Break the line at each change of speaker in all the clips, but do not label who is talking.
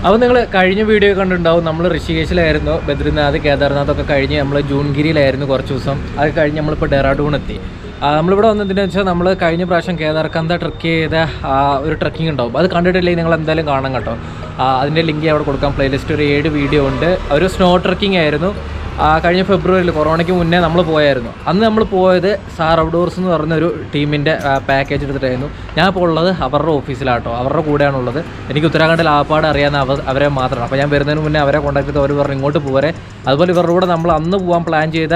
അപ്പോൾ നിങ്ങൾ കഴിഞ്ഞ വീഡിയോ കണ്ടിട്ടുണ്ടാവും. നമ്മൾ ഋഷികേശിലായിരുന്നു, ബദ്രിനാഥ് കേദാർനാഥൊക്കെ കഴിഞ്ഞ് നമ്മൾ ജൂൺഗിരിയിലായിരുന്നു കുറച്ച് ദിവസം. അത് കഴിഞ്ഞ് നമ്മളിപ്പോൾ ഡെറാഡൂൺ എത്തി. നമ്മളിവിടെ വന്നതിൻ്റെ വെച്ചാൽ നമ്മൾ കഴിഞ്ഞ പ്രാവശ്യം കേദാർകന്ത ട്രക്ക് ചെയ്ത ഒരു ട്രക്കിംഗ് ഉണ്ടാവും. അത് കണ്ടിട്ടില്ലെങ്കിൽ നിങ്ങൾ എന്തായാലും കാണാം കേട്ടോ. അതിൻ്റെ ലിങ്ക് അവിടെ കൊടുക്കാം. പ്ലേലിസ്റ്റ് ഒരു 7 വീഡിയോ ഉണ്ട്. ഒരു സ്നോ ട്രക്കിംഗ് ആയിരുന്നു. കഴിഞ്ഞ ഫെബ്രുവരിയിൽ കൊറോണയ്ക്ക് മുന്നേ നമ്മൾ പോയായിരുന്നു. അന്ന് നമ്മൾ പോയത് സാറൗട്ഡോർസ് എന്ന് പറഞ്ഞൊരു ടീമിൻ്റെ പാക്കേജ് എടുത്തിട്ടായിരുന്നു. ഞാൻ ഇപ്പോൾ ഉള്ളത് അവരുടെ ഓഫീസിലാട്ടോ, അവരുടെ കൂടെയാണുള്ളത്. എനിക്ക് ഉത്തരാഖണ്ഡിൽ ആപ്പാട് അറിയാവുന്ന അവരെ മാത്രമാണ്. അപ്പോൾ ഞാൻ വരുന്നതിന് മുന്നേ അവരെ കോൺടാക്ട് ചെയ്ത് അവർ പറഞ്ഞു ഇങ്ങോട്ട് പോരെ. അതുപോലെ ഇവരുടെ കൂടെ നമ്മൾ അന്ന് പോകാൻ പ്ലാൻ ചെയ്ത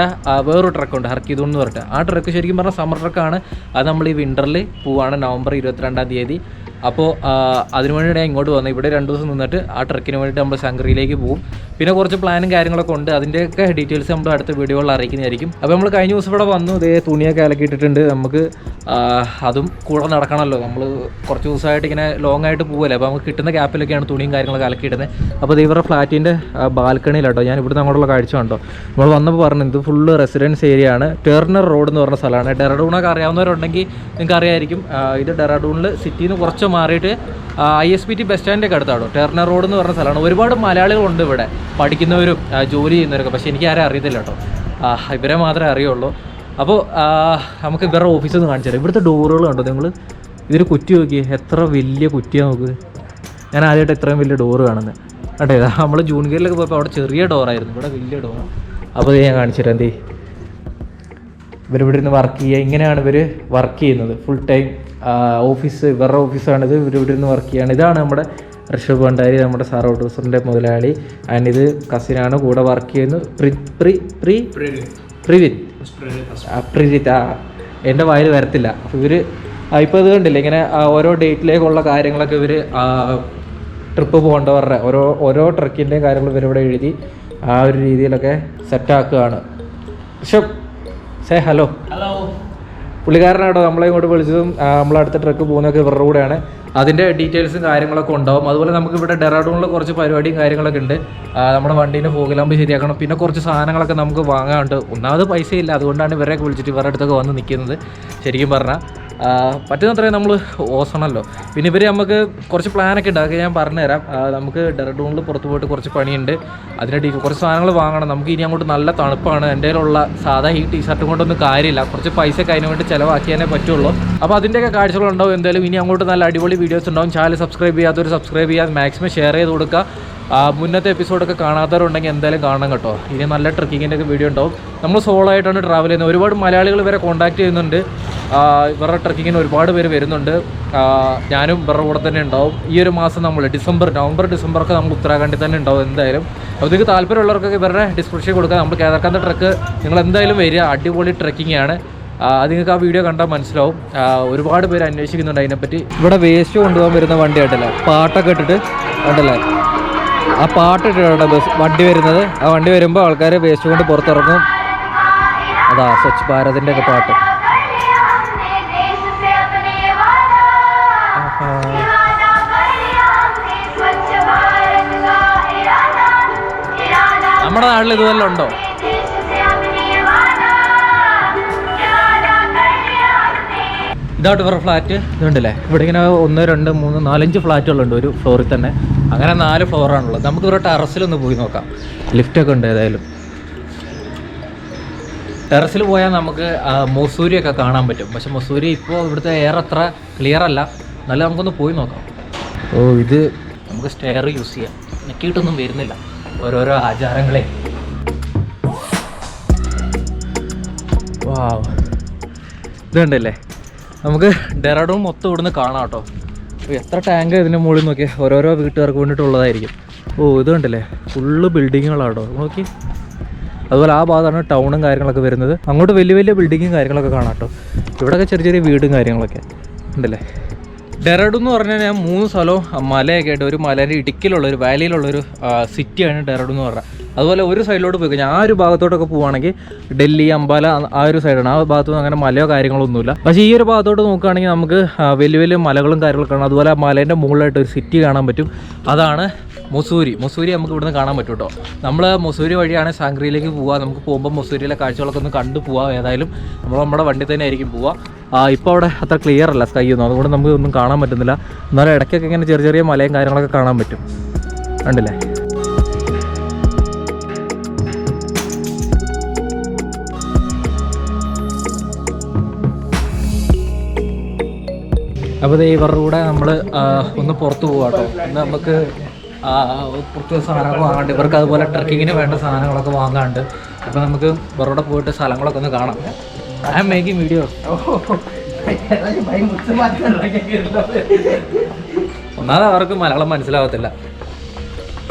വേറൊരു ട്രക്കുണ്ട്, ഹർക്കിദൂൺ എന്ന് പറഞ്ഞിട്ട്. ആ ട്രക്ക് ശരിക്കും പറഞ്ഞാൽ സമ്മർ ട്രക്കാണ്. അത് നമ്മൾ ഈ വിൻ്ററിൽ പോവാണ്, നവംബർ 22-ാം തീയതി. അപ്പോൾ അതിനു വേണ്ടിയാണ് ഇങ്ങോട്ട് വന്നത്. ഇവിടെ 2 ദിവസം നിന്നിട്ട് ആ ട്രക്കിന് വേണ്ടിയിട്ട് നമ്മൾ സംഗ്രിയിലേക്ക് പോകും. പിന്നെ കുറച്ച് പ്ലാനും കാര്യങ്ങളൊക്കെ ഉണ്ട്. അതിൻ്റെയൊക്കെ ഡീറ്റെയിൽസ് നമ്മൾ അടുത്ത വീഡിയോകളിൽ അറിയിക്കുന്നതായിരിക്കും. അപ്പോൾ നമ്മൾ കഴിഞ്ഞ ദിവസം ഇവിടെ വന്നു, ഇതേ തുണിയൊക്കെ അലക്കിയിട്ടിട്ടുണ്ട്. നമുക്ക് അതും കൂടെ നടക്കണമല്ലോ. നമ്മൾ കുറച്ച് ദിവസമായിട്ട് ഇങ്ങനെ ലോങ് ആയിട്ട് പോകുമല്ലേ. അപ്പോൾ നമുക്ക് കിട്ടുന്ന ഗ്യാപ്പിലൊക്കെയാണ് തുണിയും കാര്യങ്ങളൊക്കെ അലക്കിയിടുന്നത്. അപ്പോൾ ഇത് ഇവരുടെ ഫ്ലാറ്റിൻ്റെ ബാൽക്കണിയിലാട്ടോ ഞാൻ ഇവിടുന്ന് അങ്ങോട്ടുള്ള കാഴ്ച കണ്ടോ. നമ്മൾ വന്നപ്പോൾ പറഞ്ഞു ഇത് ഫുള്ള് റെസിഡൻസ് ഏരിയ ആണ്. ടെർണർ റോഡ് എന്ന് പറഞ്ഞ സ്ഥലമാണ്. ഡെറാഡൂണൊക്കെ അറിയാവുന്നവരുണ്ടെങ്കിൽ നിങ്ങൾക്ക് അറിയായിരിക്കും. ഇത് ഡെറാഡൂണിൽ സിറ്റിയിൽ നിന്ന് കുറച്ച് മാറിയിട്ട് ISBT ബസ് സ്റ്റാൻഡിൻ്റെ അടുത്താണോ ടെർണർ റോഡ് എന്ന് പറഞ്ഞ സ്ഥലമാണ്. ഒരുപാട് മലയാളികളുണ്ട് ഇവിടെ, പഠിക്കുന്നവരും ജോലി ചെയ്യുന്നവരൊക്കെ. പക്ഷേ എനിക്ക് ആരും അറിയത്തില്ല കേട്ടോ, ഇവരെ മാത്രമേ അറിയുള്ളൂ. അപ്പോൾ നമുക്ക് ഇവരുടെ ഓഫീസിൽ നിന്ന് കാണിച്ചു തരാം. ഇവിടുത്തെ ഡോറുകൾ കണ്ടോ നിങ്ങൾ? ഇതൊരു കുറ്റി നോക്കി, എത്ര വലിയ കുറ്റിയാണ് നോക്ക്. ഞാൻ ആദ്യമായിട്ട് ഇത്രയും വലിയ ഡോറ് കാണുന്നത് കേട്ടോ. ഇതാ നമ്മൾ ജൂൺഗിരിയിലൊക്കെ പോയപ്പോൾ അവിടെ ചെറിയ ഡോറായിരുന്നു, ഇവിടെ വലിയ ഡോറാണ്. അപ്പോൾ ഇത് ഞാൻ കാണിച്ചു തരാം. എന്തേ ഇവരിവിടെ നിന്ന് വർക്ക് ചെയ്യുക, ഇങ്ങനെയാണ് ഇവർ വർക്ക് ചെയ്യുന്നത് ഫുൾ ടൈം. ഓഫീസ് ഇവരുടെ ഓഫീസാണിത്, ഇവരിവിടെ നിന്ന് വർക്ക് ചെയ്യുകയാണ്. ഇതാണ് നമ്മുടെ ഋഷഭ് ഭണ്ഡാരി, നമ്മുടെ സാറൗട്ഡോർസിൻ്റെ മുതലാളി. ആൻഡ് ഇത് കസിനാണ്, കൂടെ വർക്ക് ചെയ്യുന്നത് പ്രീജിത്ത്. എൻ്റെ വായിൽ വരത്തില്ല. അപ്പോൾ ഇവർ ഇപ്പോൾ ഇത് കണ്ടില്ല, ഇങ്ങനെ ഓരോ ഡേറ്റിലേക്കുള്ള കാര്യങ്ങളൊക്കെ ഇവർ ട്രിപ്പ് പോകേണ്ടവരുടെ ഓരോ ട്രക്കിൻ്റെയും കാര്യങ്ങൾ ഇവരിവിടെ എഴുതി ആ ഒരു രീതിയിലൊക്കെ സെറ്റാക്കുകയാണ്. Rishabh say hello. പുള്ളിക്കാരനാട്ടോ നമ്മളെ ഇങ്ങോട്ട് വിളിച്ചതും നമ്മളടുത്ത ട്രക്ക് പോകുന്നതൊക്കെ ഇവരുടെ കൂടെയാണ്. അതിൻ്റെ ഡീറ്റെയിൽസും കാര്യങ്ങളൊക്കെ ഉണ്ടാവും. അതുപോലെ നമുക്ക് ഇവിടെ ഡെറാഡൂണിൽ കുറച്ച് പരിപാടിയും കാര്യങ്ങളൊക്കെ ഉണ്ട്. നമ്മുടെ വണ്ടീൻ്റെ ഫോഗിലാമ്പ് ശരിയാക്കണം. പിന്നെ കുറച്ച് സാധനങ്ങളൊക്കെ നമുക്ക് വാങ്ങാനുണ്ട്. ഒന്നാമത് പൈസ ഇല്ല, അതുകൊണ്ടാണ് ഇവരെയൊക്കെ വിളിച്ചിട്ട് ഇവരുടെ അടുത്തൊക്കെ വന്ന് നിൽക്കുന്നത്. ശരിക്കും പറഞ്ഞാൽ പറ്റുന്നത്രയും നമ്മൾ ഓസണല്ലോ. പിന്നെ ഇവർ നമുക്ക് കുറച്ച് പ്ലാനൊക്കെ ഉണ്ട്, അതൊക്കെ ഞാൻ പറഞ്ഞുതരാം. നമുക്ക് ഡെറാഡൂണിൽ പുറത്ത് പോയിട്ട് കുറച്ച് പണിയുണ്ട്. അതിൻ്റെ കുറച്ച് സാധനങ്ങൾ വാങ്ങണം. നമുക്ക് ഇനി അങ്ങോട്ട് നല്ല തണുപ്പാണ്. എൻ്റെ കയ്യിലുള്ള സാധാ ഈ ടീഷർട്ടും കൊണ്ടൊന്നും കാര്യമില്ല. കുറച്ച് പൈസയൊക്കെ അതിന് വേണ്ടി ചിലവാക്കിയാലേ പറ്റുള്ളൂ. അപ്പോൾ അതിൻ്റെയൊക്കെ കാഴ്ചകളുണ്ടാവും. എന്തായാലും ഇനി അങ്ങോട്ട് നല്ല അടിപൊളി വീഡിയോസ് ഉണ്ടാവും. ചാനൽ സബ്സ്ക്രൈബ് ചെയ്യാത്തവർ സബ്സ്ക്രൈബ് ചെയ്യാൻ മാക്സിമം ഷെയർ ചെയ്ത് കൊടുക്കുക. മുന്നത്തെ എപ്പിസോഡൊക്കെ കാണാത്തവരുണ്ടെങ്കിൽ എന്തായാലും കാണണം കേട്ടോ. ഇനി നല്ല ട്രക്കിങ്ങിൻ്റെ ഒക്കെ വീഡിയോ ഉണ്ടാവും. നമ്മൾ സോളോ ആയിട്ടാണ് ട്രാവൽ ചെയ്യുന്നത്. ഒരുപാട് മലയാളികൾ വരെ കോൺടാക്ട് ചെയ്യുന്നുണ്ട്. ഇവരുടെ ട്രക്കിങ്ങിന് ഒരുപാട് പേര് വരുന്നുണ്ട്. ഞാനും ഇവരുടെ കൂടെ തന്നെ ഉണ്ടാവും. ഈ ഒരു മാസം നമ്മൾ നവംബർ ഡിസംബറൊക്കെ നമ്മൾ ഉത്തരാഖണ്ഡിൽ തന്നെ ഉണ്ടാവും എന്തായാലും. അപ്പോൾ നിങ്ങൾക്ക് താല്പര്യമുള്ളവർക്കൊക്കെ ഇവരുടെ ഡിസ്ക്രിപ്ഷൻ കൊടുക്കുക. നമ്മൾ കേദാർകന്ത ട്രക്ക് നിങ്ങൾ എന്തായാലും വരിക, അടിപൊളി ട്രക്കിംഗ് ആണ്. അത് നിങ്ങൾക്ക് ആ വീഡിയോ കണ്ടാൽ മനസ്സിലാവും. ഒരുപാട് പേര് അന്വേഷിക്കുന്നുണ്ട് അതിനെപ്പറ്റി. ഇവിടെ വേസ്റ്റ് കൊണ്ടുപോകാൻ വരുന്ന വണ്ടി ആയിട്ടല്ലേ, പാട്ടൊക്കെ ഇട്ടിട്ട് കണ്ടല്ലേ, ആ പാട്ടിട്ടാണ് വണ്ടി വരുന്നത്. ആ വണ്ടി വരുമ്പോൾ ആൾക്കാർ വേസ്റ്റ് കൊണ്ട് പുറത്തിറങ്ങും. അതാ സ്വച്ഛ് ഭാരതിൻ്റെ ഒക്കെ പാട്ട്. നമ്മുടെ നാട്ടിൽ ഇതുപോലെ ഉണ്ടോ? ഇതായിട്ട് ഇവരുടെ ഫ്ലാറ്റ് ഇതുണ്ടല്ലേ. ഇവിടെ ഇങ്ങനെ 1 2 3 4 5 ഫ്ലാറ്റുകളുണ്ട് ഒരു ഫ്ലോറിൽ തന്നെ. അങ്ങനെ 4 ഫ്ലോറാണുള്ളത്. നമുക്ക് ഇവരുടെ ടെറസിലൊന്ന് പോയി നോക്കാം. ലിഫ്റ്റൊക്കെ ഉണ്ട്. ഏതായാലും ടെറസിൽ പോയാൽ നമുക്ക് മൊസൂരിയൊക്കെ കാണാൻ പറ്റും. പക്ഷെ മൊസൂരി ഇപ്പോൾ ഇവിടുത്തെ എയർ അത്ര ക്ലിയർ അല്ല. എന്നാലും നമുക്കൊന്ന് പോയി നോക്കാം. ഇത് നമുക്ക് സ്റ്റെയർ യൂസ് ചെയ്യാം. ഞെക്കിയിട്ടൊന്നും വരുന്നില്ല, ഓരോരോ ആചാരങ്ങളെ. വാവ്, ഇതുണ്ടല്ലേ, നമുക്ക് ഡെറാഡൂൺ മൊത്തം ഇവിടുന്ന് കാണാം കേട്ടോ. എത്ര ടാങ്ക് ഇതിൻ്റെ മുകളിൽ നോക്കിയാൽ ഓരോരോ വീട്ടുകാർക്ക് വേണ്ടിയിട്ടുള്ളതായിരിക്കും. ഇത് കണ്ടല്ലേ, ഫുള്ള് ബിൽഡിങ്ങുകളാട്ടോ നോക്കി. അതുപോലെ ആ ഭാഗത്താണ് ടൗണും കാര്യങ്ങളൊക്കെ വരുന്നത്. അങ്ങോട്ട് വലിയ വലിയ ബിൽഡിങ്ങും കാര്യങ്ങളൊക്കെ കാണാം കേട്ടോ. ഇവിടെയൊക്കെ ചെറിയ ചെറിയ വീടും കാര്യങ്ങളൊക്കെ ഉണ്ടല്ലേ. ഡെറാഡൂൺ എന്ന് പറഞ്ഞാൽ ഞാൻ 3 സ്ഥലവും മലയൊക്കെ ആയിട്ട് ഒരു മലേൻ്റെ ഇടുക്കിലുള്ളൊരു വാലിയിലുള്ളൊരു സിറ്റിയാണ് ഡെറാഡൂൺ എന്ന് പറഞ്ഞാൽ. അതുപോലെ ഒരു സൈഡിലോട്ട് പോയി കഴിഞ്ഞാൽ ആ ഒരു ഭാഗത്തോട്ടൊക്കെ പോവുകയാണെങ്കിൽ ഡൽഹി, അംബാല ആ ഒരു സൈഡാണ്. ആ ഭാഗത്തൊന്നും അങ്ങനെ മലയോ കാര്യങ്ങളൊന്നുമില്ല. പക്ഷേ ഈ ഒരു ഭാഗത്തോട്ട് നോക്കുകയാണെങ്കിൽ നമുക്ക് വലിയ വലിയ മലകളും കാര്യങ്ങളൊക്കെ കാണാം. അതുപോലെ ആ മലേൻ്റെ മുകളിലായിട്ട് ഒരു സിറ്റി കാണാൻ പറ്റും. അതാണ് മൊസൂരി നമുക്ക് ഇവിടുന്ന് കാണാൻ പറ്റും കേട്ടോ. നമ്മൾ മൊസൂരി വഴിയാണ് സാംഗ്രിയിലേക്ക് പോവുക. നമുക്ക് പോകുമ്പോൾ മൊസൂരിയിലെ കാഴ്ചകളൊക്കെ ഒന്ന് കണ്ടു പോവാം. ഏതായാലും നമ്മൾ നമ്മുടെ വണ്ടി തന്നെ ആയിരിക്കും പോവുക. ഇപ്പോൾ അവിടെ അത്ര ക്ലിയർ അല്ല സ്കൈ ഒന്നും, അതുകൊണ്ട് നമുക്ക് ഒന്നും കാണാൻ പറ്റുന്നില്ല. എന്നാലും ഇടയ്ക്കൊക്കെ ഇങ്ങനെ ചെറിയ ചെറിയ മലയും കാര്യങ്ങളൊക്കെ കാണാൻ പറ്റും. കണ്ടില്ലേ? അപ്പോൾ ഇവരുടെ കൂടെ നമ്മൾ ഒന്ന് പുറത്ത് പോകാം കേട്ടോ. ഇന്ന് നമുക്ക് പുറത്ത് സാധനങ്ങൾ വാങ്ങാണ്ട്, ഇവർക്ക് അതുപോലെ ട്രക്കിങ്ങിന് വേണ്ട സാധനങ്ങളൊക്കെ വാങ്ങാണ്ട്. അപ്പോൾ നമുക്ക് ഇവരുടെ പോയിട്ട് സ്ഥലങ്ങളൊക്കെ ഒന്ന് കാണാം. I am making video. ഒന്നാമത് അവർക്ക് മലയാളം മനസ്സിലാവത്തില്ല.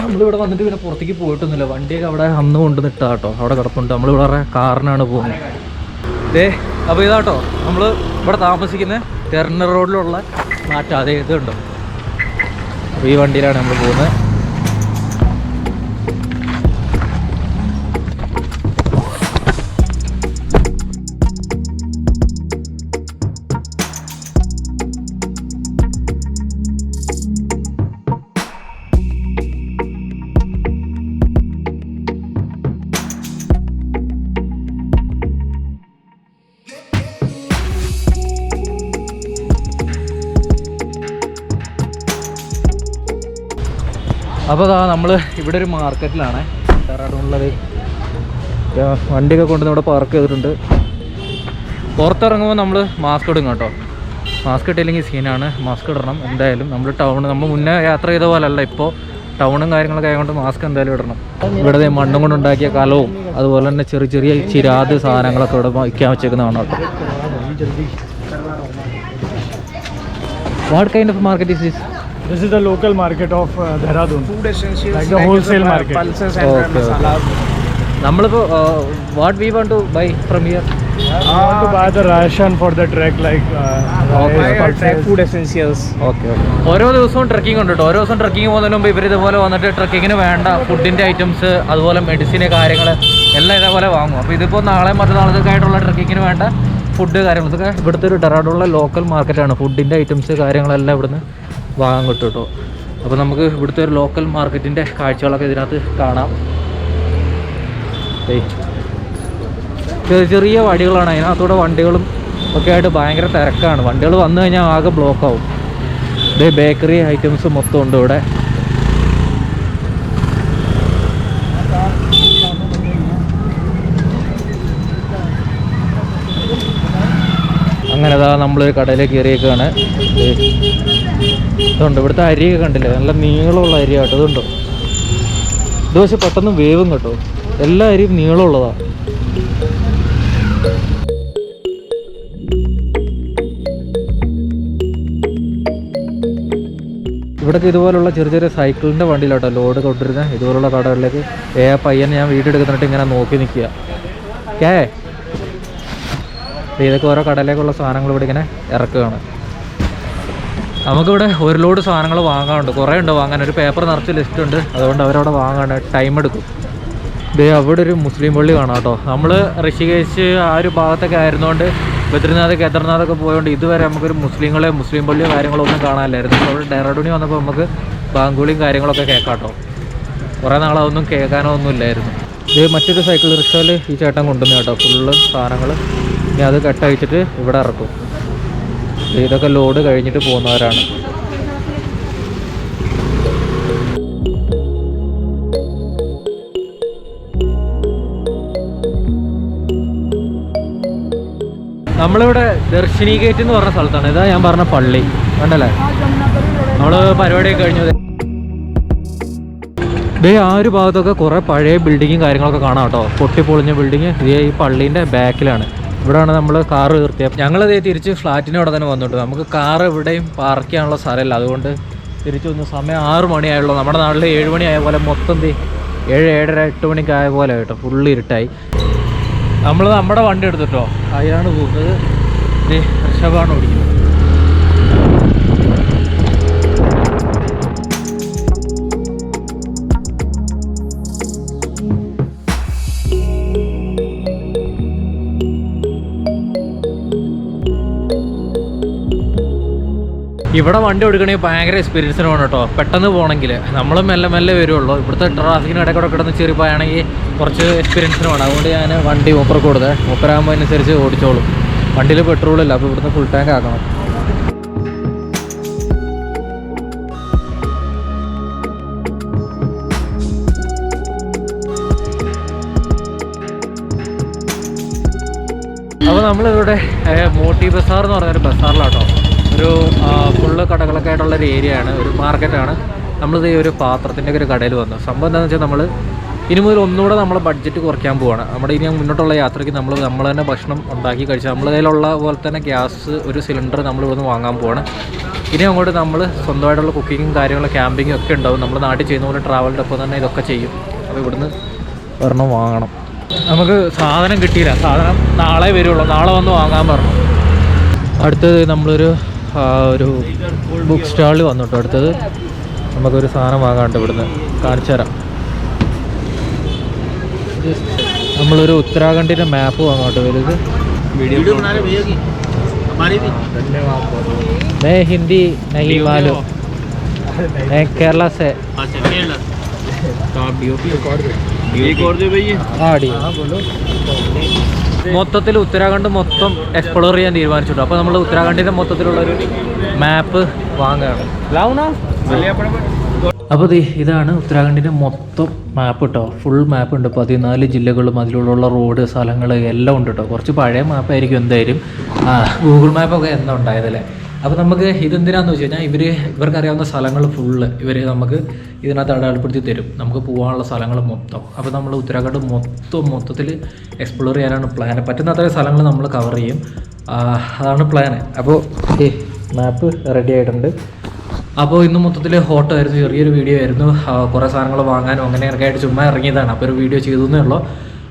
നമ്മളിവിടെ വന്നിട്ട് പിന്നെ പുറത്തേക്ക് പോയിട്ടൊന്നുമില്ല. വണ്ടിയൊക്കെ അവിടെ അന്ന് കൊണ്ടുവന്നിട്ടാ കേട്ടോ, അവിടെ കിടപ്പുണ്ട്. നമ്മളിവിടെ കാറിനാണ് പോകുന്നത്. അപ്പോൾ ഇതാട്ടോ നമ്മൾ ഇവിടെ താമസിക്കുന്ന ടെർണർ റോഡിലുള്ള മാറ്റം. അതേ ഇതുണ്ടോ, അപ്പോൾ ഈ വണ്ടിയിലാണ് നമ്മൾ പോകുന്നത്. അപ്പോൾ നമ്മൾ ഇവിടെ ഒരു മാർക്കറ്റിലാണ്, ഡെറാഡൂണിലത്. വണ്ടിയൊക്കെ കൊണ്ടുവന്ന് ഇവിടെ പാർക്ക് ചെയ്തിട്ടുണ്ട്. പുറത്തിറങ്ങുമ്പോൾ നമ്മൾ മാസ്ക് ഇടും കേട്ടോ. മാസ്ക് ഇട്ടില്ലെങ്കിൽ സീനാണ്. മാസ്ക് ഇടണം എന്തായാലും. നമ്മൾ മുന്നേ യാത്ര ചെയ്ത പോലല്ല, ഇപ്പോൾ ടൗണും കാര്യങ്ങളൊക്കെ ആയതുകൊണ്ട് മാസ്ക് എന്തായാലും ഇടണം. ഇവിടെ മണ്ണും കൊണ്ടുണ്ടാക്കിയ കലവും അതുപോലെ തന്നെ ചെറിയ ചെറിയ ചിരാത് സാധനങ്ങളൊക്കെ ഇവിടെ വയ്ക്കാൻ വെച്ചേക്കുന്നതാണ് കേട്ടോ. What kind of market is this?
This is the local market of Dehradun. Food essentials, like the wholesale market. Pulses and masalas.
നമ്മളിപ്പോൾ what we want to buy from here?
We want to buy the ration for the trek, like food essentials.
Okay. ഓരോ ദിവസവും trekking ഉണ്ട് കേട്ടോ. ഓരോ ദിവസം trekking പോകുന്നതിന് മുമ്പ് ഇവർ ഇതുപോലെ വന്നിട്ട് ട്രക്കിങ്ങിന് വേണ്ട ഫുഡിൻ്റെ ഐറ്റംസ് അതുപോലെ മെഡിസിന് കാര്യങ്ങൾ എല്ലാം ഇതേപോലെ വാങ്ങും. അപ്പോൾ ഇതിപ്പോൾ നാളെ മറ്റന്നാളത്തൊക്കെ ആയിട്ടുള്ള ട്രക്കിങ്ങിന് വേണ്ട ഫുഡ് കാര്യങ്ങൾ ഇതൊക്കെ ഇവിടുത്തെ ഒരു ഡെറാഡൂണിലെ ലോക്കൽ മാർക്കറ്റാണ്. ഫുഡിൻ്റെ ഐറ്റംസ് കാര്യങ്ങളെല്ലാം ഇവിടുന്ന് വാങ്ങാൻ കിട്ടും കേട്ടോ. അപ്പോൾ നമുക്ക് ഇവിടുത്തെ ഒരു ലോക്കൽ മാർക്കറ്റിൻ്റെ കാഴ്ചകളൊക്കെ ഇതിനകത്ത് കാണാം. ചെറിയ ചെറിയ വഴികളാണ്, അതിനകത്തൂടെ വണ്ടികളും ഒക്കെ ആയിട്ട് ഭയങ്കര തിരക്കാണ്. വണ്ടികൾ വന്നു കഴിഞ്ഞാൽ ആകെ ബ്ലോക്കാവും. ബേക്കറി ഐറ്റംസ് മൊത്തം ഉണ്ട് ഇവിടെ. അങ്ങനെ നമ്മളൊരു കടയിലേക്ക് കയറിയേക്കാണ്. ഇതുണ്ട് ഇവിടുത്തെ അരിയൊക്കെ കണ്ടില്ലേ, നല്ല നീളമുള്ള അരിയാട്ടോ. ഇതുണ്ടോ, ഇത് പക്ഷെ പെട്ടെന്ന് വേവും കേട്ടോ. എല്ലാ അരിയും നീളമുള്ളതാണ്. ഇവിടേക്ക് ഇതുപോലുള്ള ചെറിയ ചെറിയ സൈക്കിളിൻ്റെ വണ്ടിയിലാട്ടോ ലോഡ് കൊണ്ടിരുന്നത്. ഇതുപോലുള്ള കടകളിലേക്ക് പയ്യൻ ഞാൻ വീഡിയോ എടുക്കുന്നിട്ട് ഇങ്ങനെ നോക്കി നിൽക്കുക. ഇതൊക്കെ ഓരോ കടയിലേക്കുള്ള സാധനങ്ങൾ ഇവിടെ ഇങ്ങനെ ഇറക്കുകയാണ്. നമുക്കിവിടെ ഒരു ലോഡ് സാധനങ്ങൾ വാങ്ങാനുണ്ട്, കുറേ ഉണ്ട് വാങ്ങാൻ. ഒരു പേപ്പർ നിറച്ച് ലിസ്റ്റ് ഉണ്ട്, അതുകൊണ്ട് അവരവിടെ വാങ്ങാൻ ടൈം എടുക്കും. അവിടെ ഒരു മുസ്ലിം പള്ളി കാണാം കേട്ടോ. നമ്മൾ ഋഷികേശ് ആ ഒരു ഭാഗത്തൊക്കെ ആയിരുന്നുകൊണ്ട് ബദ്രിനാഥ് കേദർനാഥൊക്കെ പോയതുകൊണ്ട് ഇതുവരെ നമുക്കൊരു മുസ്ലിം പള്ളിയോ കാര്യങ്ങളോ ഒന്നും കാണാനില്ലായിരുന്നു. അവിടെ ഡെറാഡൂണിൽ വന്നപ്പോൾ നമുക്ക് ബാങ്കുളിയും കാര്യങ്ങളൊക്കെ കേൾക്കാം കേട്ടോ. കുറേ നാളതൊന്നും കേൾക്കാനോ ഒന്നും ഇല്ലായിരുന്നു. മറ്റൊരു സൈക്കിൾ റിക്ഷയിൽ ഈ ചേട്ടൻ കൊണ്ടുവന്നു കേട്ടോ, ഫുള്ള് സാധനങ്ങൾ. ഇനി അത് കെട്ടഴിച്ചിട്ട് ഇവിടെ ഇറക്കും. ഇതൊക്കെ ലോഡ് കഴിഞ്ഞിട്ട് പോകുന്നവരാണ്. നമ്മളിവിടെ ദർശിനി ഗേറ്റ് എന്ന് പറഞ്ഞ സ്ഥലത്താണ്. ഇതാ ഞാൻ പറഞ്ഞ പള്ളി കണ്ടല്ലേ. നമ്മൾ പരിപാടിയൊക്കെ കഴിഞ്ഞു. ആ ഒരു ഭാഗത്തൊക്കെ കുറേ പഴയ ബിൽഡിങ്ങും കാര്യങ്ങളൊക്കെ കാണാം കേട്ടോ. പൊട്ടിപ്പൊളിഞ്ഞ ബിൽഡിങ് ഈ പള്ളീൻ്റെ ബാക്കിലാണ്. ഇവിടെയാണ് നമ്മൾ കാറ് നിർത്തിയത്. ഞങ്ങളിത് തിരിച്ച് ഫ്ലാറ്റിൻ്റെ അവിടെ തന്നെ വന്നിട്ട് നമുക്ക് കാറ് ഇവിടെയും പാർക്ക് ചെയ്യാനുള്ള സ്ഥലമില്ല. അതുകൊണ്ട് തിരിച്ചു വന്നു. സമയം 6 മണിയായുള്ളൂ. നമ്മുടെ നാട്ടിൽ 7 മണി ആയ പോലെ മൊത്തം 7, 7:30, 8 മണിക്കായ പോലെ കേട്ടോ. ഫുള്ള് ഇരുട്ടായി. നമ്മൾ നമ്മുടെ വണ്ടി എടുത്തിട്ടോ, അതിലാണ് പോകുന്നത്. ഋഷഭാണ് ഓടിക്കുന്നത്. ഇവിടെ വണ്ടി ഓടിക്കണമെങ്കിൽ ഭയങ്കര എക്സ്പീരിയൻസിന് വേണം കേട്ടോ. പെട്ടെന്ന് പോകണമെങ്കിൽ നമ്മൾ മെല്ലെ മെല്ലെ വരുള്ളൂ. ഇവിടുത്തെ ട്രാഫിക്കിന് ഇടയ്ക്കൂടെ കിടന്ന് ചെറിയപ്പോയാണെങ്കിൽ കുറച്ച് എക്സ്പീരിയൻസിന് വേണം. അതുകൊണ്ട് ഞാൻ വണ്ടി മൂപ്പർക്ക് കൊടുത്തേ. മൂപ്പരാകുമ്പോൾ അതിനനുസരിച്ച് ഓടിച്ചോളും. വണ്ടിയിൽ പെട്രോളില്ല, അപ്പോൾ ഇവിടുന്ന് ഫുൾ ടാങ്ക് ആക്കണം. അപ്പോൾ നമ്മളിവിടെ മോട്ടി ബസാർ എന്ന് പറഞ്ഞൊരു ബസാറിലാട്ടോ. ഒരു ഫുള്ള് കടകളൊക്കെ ആയിട്ടുള്ള ഒരു ഏരിയയാണ്, ഒരു മാർക്കറ്റാണ്. നമ്മളിത് ഈ ഒരു പാത്രത്തിൻ്റെ ഒരു കടയിൽ വന്നു. സംഭവം എന്താണെന്ന് വെച്ചാൽ നമ്മൾ ഇനി മുതൽ ഒന്നുകൂടെ നമ്മളെ ബഡ്ജറ്റ് കുറയ്ക്കാൻ പോവാണ്. നമ്മുടെ ഇനി മുന്നോട്ടുള്ള യാത്രയ്ക്ക് നമ്മൾ തന്നെ ഭക്ഷണം ഉണ്ടാക്കി കഴിച്ചാൽ നമ്മുടെ കയ്യിലുള്ള പോലെ തന്നെ ഗ്യാസ് ഒരു സിലിണ്ടർ നമ്മൾ ഇവിടുന്ന് വാങ്ങാൻ പോവാണ്. ഇനി അങ്ങോട്ട് നമ്മൾ സ്വന്തമായിട്ടുള്ള കുക്കിങ്ങും കാര്യങ്ങളും ക്യാമ്പിങ്ങും ഒക്കെ ഉണ്ടാവും. നമ്മൾ നാട്ടിൽ ചെയ്യുന്ന പോലെ ട്രാവലിൻ്റെ ഒപ്പം തന്നെ ഇതൊക്കെ ചെയ്യും. അപ്പോൾ ഇവിടുന്ന് ഒരെണ്ണം വാങ്ങണം. നമുക്ക് സാധനം കിട്ടിയില്ല, സാധനം നാളെ വരുള്ളൂ, നാളെ വന്ന് വാങ്ങാൻ പറഞ്ഞു. അടുത്തത് നമ്മളൊരു ബുക്ക് സ്റ്റാളിൽ വന്നിട്ടോ. അടുത്തത് നമുക്കൊരു സാധനം വാങ്ങാണ്ട് ഇവിടുന്ന് കാണിച്ചു തരാം. നമ്മളൊരു ഉത്തരാഖണ്ഡിൻ്റെ മാപ്പ് വാങ്ങാട്ടോ വലുത്. मैं हिंदी नहीं मालूम, मैं केरला से। മൊത്തത്തിൽ ഉത്തരാഖണ്ഡ് മൊത്തം എക്സ്പ്ലോർ ചെയ്യാൻ തീരുമാനിച്ചിട്ടു. അപ്പോൾ നമ്മൾ ഉത്തരാഖണ്ഡിൻ്റെ മൊത്തത്തിലുള്ളൊരു മാപ്പ് വാങ്ങുകയാണ്. അപ്പോൾ ഇതാണ് ഉത്തരാഖണ്ഡിൻ്റെ മൊത്തം മാപ്പ് കേട്ടോ. ഫുൾ മാപ്പ് ഉണ്ട്. 14 ജില്ലകളും അതിലുള്ള റോഡ് സ്ഥലങ്ങൾ എല്ലാം ഉണ്ട് കേട്ടോ. കുറച്ച് പഴയ മാപ്പായിരിക്കും എന്തായാലും. ഗൂഗിൾ മാപ്പൊക്കെ എന്താ ഉണ്ടായതല്ലേ. അപ്പോൾ നമുക്ക് ഇതെന്തിനാന്ന് വെച്ച് കഴിഞ്ഞാൽ ഇവർക്കറിയാവുന്ന സ്ഥലങ്ങൾ ഫുള്ള് ഇവർ നമുക്ക് ഇതിനകത്ത് അടയാളപ്പെടുത്തി തരും, നമുക്ക് പോകാനുള്ള സ്ഥലങ്ങൾ മൊത്തം. അപ്പോൾ നമ്മൾ ഉത്തരാഖണ്ഡ് മൊത്തത്തിൽ എക്സ്പ്ലോർ ചെയ്യാനാണ് പ്ലാൻ. പറ്റുന്ന അത്രയും സ്ഥലങ്ങൾ നമ്മൾ കവർ ചെയ്യും, അതാണ് പ്ലാന്. അപ്പോൾ മാപ്പ് റെഡി ആയിട്ടുണ്ട്. അപ്പോൾ ഇന്ന് മൊത്തത്തിൽ ഹോട്ടോ ആയിരുന്നു, ചെറിയൊരു വീഡിയോ ആയിരുന്നു. കുറേ സാധനങ്ങൾ വാങ്ങാനും അങ്ങനെയൊക്കെ ആയിട്ട് ചുമ്മാ ഇറങ്ങിയതാണ്. അപ്പോൾ ഒരു വീഡിയോ ചെയ്തേ ഉള്ളൂ.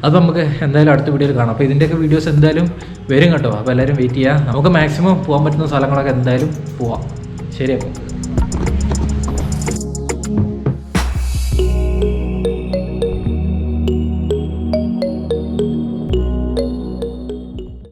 അത് നമുക്ക് എന്തായാലും അടുത്ത വീഡിയോയിൽ കാണാം. അപ്പോൾ ഇതിൻ്റെയൊക്കെ വീഡിയോസ് എന്തായാലും വരും കേട്ടോ. അപ്പോൾ എല്ലാവരും വെയിറ്റ് ചെയ്യുക. നമുക്ക് മാക്സിമം പോകാൻ പറ്റുന്ന സ്ഥലങ്ങളൊക്കെ എന്തായാലും പോവാം. ശരി അപ്പോൾ.